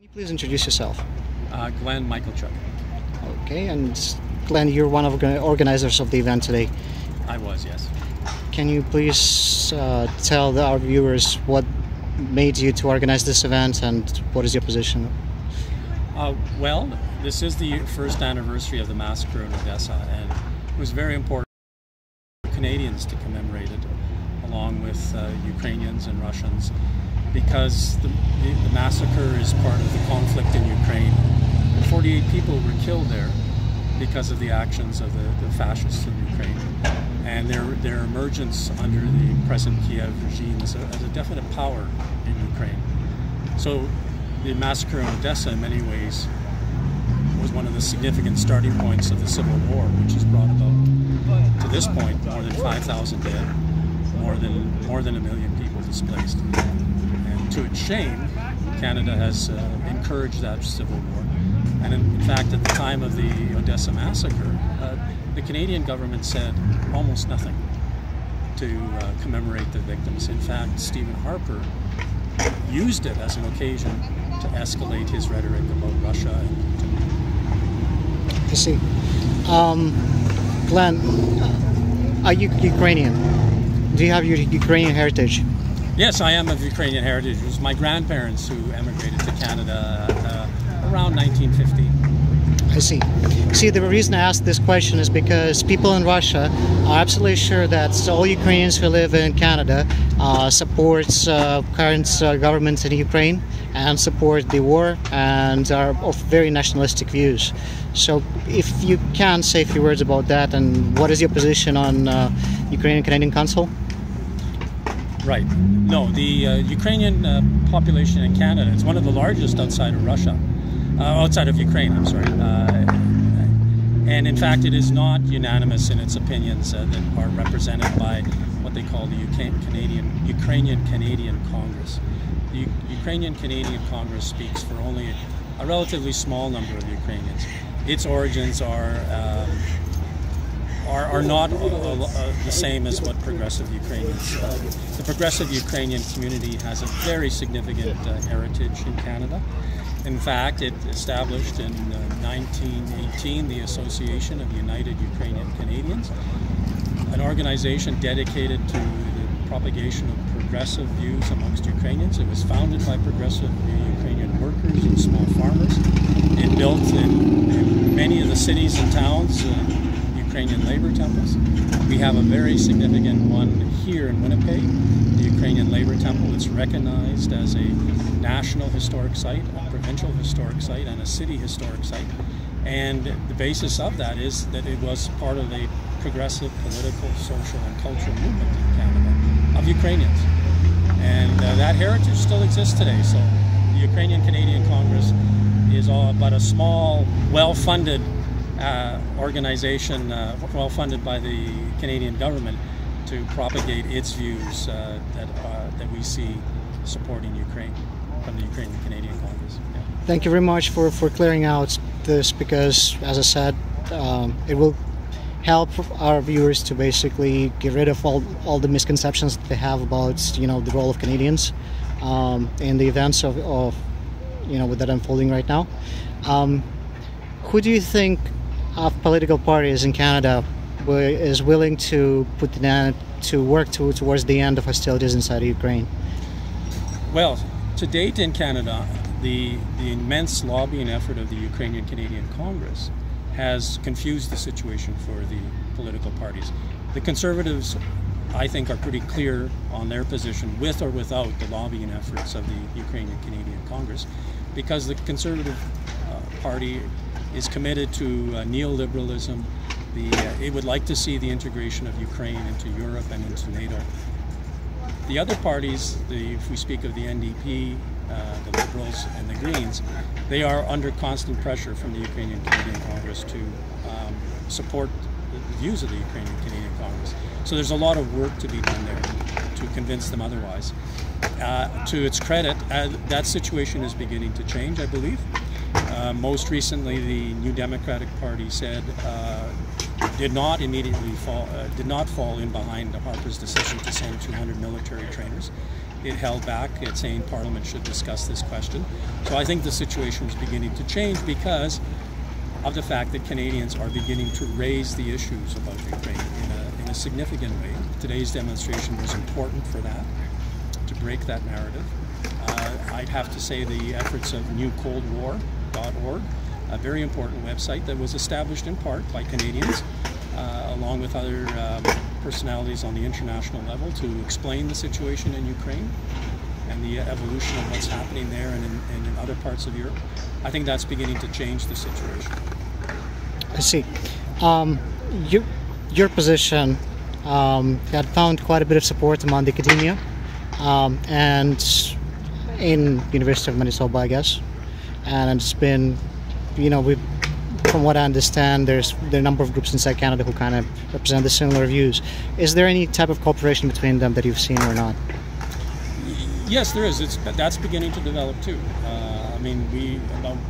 Can you please introduce yourself? Glenn Michaelchuk. Okay, and Glenn, you're one of the organizers of the event today. I was, yes. Can you please tell our viewers what made you to organize this event and what is your position? Well, this is the first anniversary of the massacre in Odessa, and it was very important for Canadians to commemorate it, along with Ukrainians and Russians, because the massacre is part of the conflict in Ukraine. 48 people were killed there because of the actions of the fascists in Ukraine, and their emergence under the present Kiev regime as a definite power in Ukraine. So the massacre in Odessa, in many ways, was one of the significant starting points of the Civil War, which has brought about, to this point, more than 5,000 dead, more than 1 million people displaced. And to its shame, Canada has encouraged that civil war. And in fact, at the time of the Odessa massacre, the Canadian government said almost nothing to commemorate the victims. In fact, Stephen Harper used it as an occasion to escalate his rhetoric about Russia and Putin. I see. Glenn, are you Ukrainian? Do you have your Ukrainian heritage? Yes, I am of Ukrainian heritage. It was my grandparents who emigrated to Canada around 1950. I see. See, the reason I ask this question is because people in Russia are absolutely sure that all Ukrainians who live in Canada supports current government in Ukraine and support the war and are of very nationalistic views. So if you can say a few words about that, and what is your position on Ukrainian-Canadian Council? Right. No, the Ukrainian population in Canada is one of the largest outside of Russia. Outside of Ukraine, I'm sorry. And in fact, it is not unanimous in its opinions that are represented by what they call the Ukrainian-Canadian Congress. The Ukrainian-Canadian Congress speaks for only a relatively small number of Ukrainians. Its origins are not the same as what progressive Ukrainians. The progressive Ukrainian community has a very significant heritage in Canada. In fact, it established in 1918 the Association of United Ukrainian Canadians, an organization dedicated to the propagation of progressive views amongst Ukrainians. It was founded by progressive Ukrainian workers and small farmers. It built in many of the cities and towns Ukrainian labor temples. We have a very significant one here in Winnipeg, the Ukrainian Labor Temple. It's recognized as a national historic site, a provincial historic site, and a city historic site. And the basis of that is that it was part of a progressive political, social, and cultural movement in Canada of Ukrainians. And that heritage still exists today. So the Ukrainian-Canadian Congress is but a small, well-funded organization, well-funded by the Canadian government to propagate its views that we see supporting Ukraine from the Ukrainian-Canadian Congress. Yeah. Thank you very much for clearing out this, because, as I said, it will help our viewers to basically get rid of all the misconceptions that they have about, the role of Canadians in the events of that unfolding right now. Who do you think of political parties in Canada is willing to work towards the end of hostilities inside of Ukraine? Well, to date in Canada, the immense lobbying effort of the Ukrainian-Canadian Congress has confused the situation for the political parties. The Conservatives, I think, are pretty clear on their position, with or without the lobbying efforts of the Ukrainian-Canadian Congress, because the Conservative Party is committed to neoliberalism. It would like to see the integration of Ukraine into Europe and into NATO. The other parties, if we speak of the NDP, the Liberals and the Greens, they are under constant pressure from the Ukrainian-Canadian Congress to support the views of the Ukrainian-Canadian Congress. So there's a lot of work to be done there to convince them otherwise. To its credit, that situation is beginning to change, I believe. Most recently, the New Democratic Party said did not fall in behind Harper's decision to send 200 military trainers. it held back. It's saying Parliament should discuss this question. So I think the situation is beginning to change because of the fact that Canadians are beginning to raise the issues about Ukraine in a significant way. Today's demonstration was important for that, to break that narrative. I'd have to say the efforts of newcoldwar.org, a very important website that was established in part by Canadians, along with other personalities on the international level, to explain the situation in Ukraine and the evolution of what's happening there and in other parts of Europe. I think that's beginning to change the situation. I see. Your position had found quite a bit of support among the academia and in University of Manitoba, I guess. And it's been, from what I understand, there are a number of groups inside Canada who kind of represent the similar views. Is there any type of cooperation between them that you've seen or not? Yes, there is. That's beginning to develop too.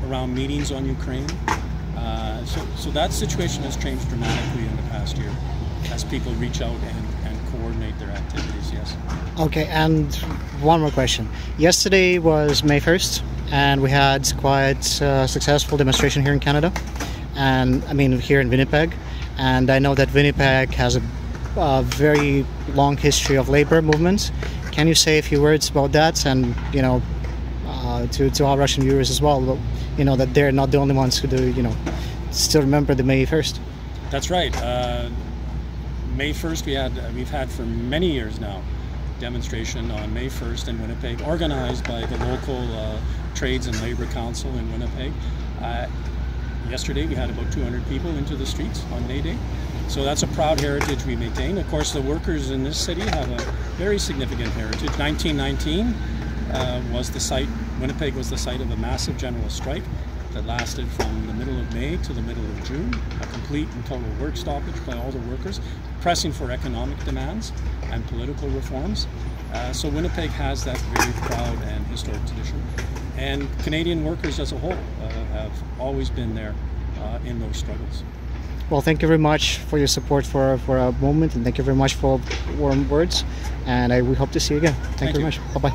Around meetings on Ukraine. So that situation has changed dramatically in the past year as people reach out and coordinate their activities, yes. Okay, and one more question. Yesterday was May 1st, and we had quite a successful demonstration here in Canada, and here in Winnipeg. And I know that Winnipeg has a very long history of labor movements. Can you say a few words about that, and to our Russian viewers as well, that they're not the only ones who do, still remember the May 1st? That's right. May 1st, we've had for many years now demonstration on May 1st in Winnipeg, organized by the local Trades and Labor Council in Winnipeg. Yesterday we had about 200 people into the streets on May Day. So that's a proud heritage we maintain. Of course, the workers in this city have a very significant heritage. 1919 was the site, Winnipeg was the site of a massive general strike that lasted from the middle of May to the middle of June, a complete and total work stoppage by all the workers, pressing for economic demands and political reforms. So Winnipeg has that very proud and historic tradition. And Canadian workers as a whole have always been there in those struggles. Well, thank you very much for your support for a moment, and thank you very much for warm words, and we hope to see you again. Thank you very much. Bye-bye.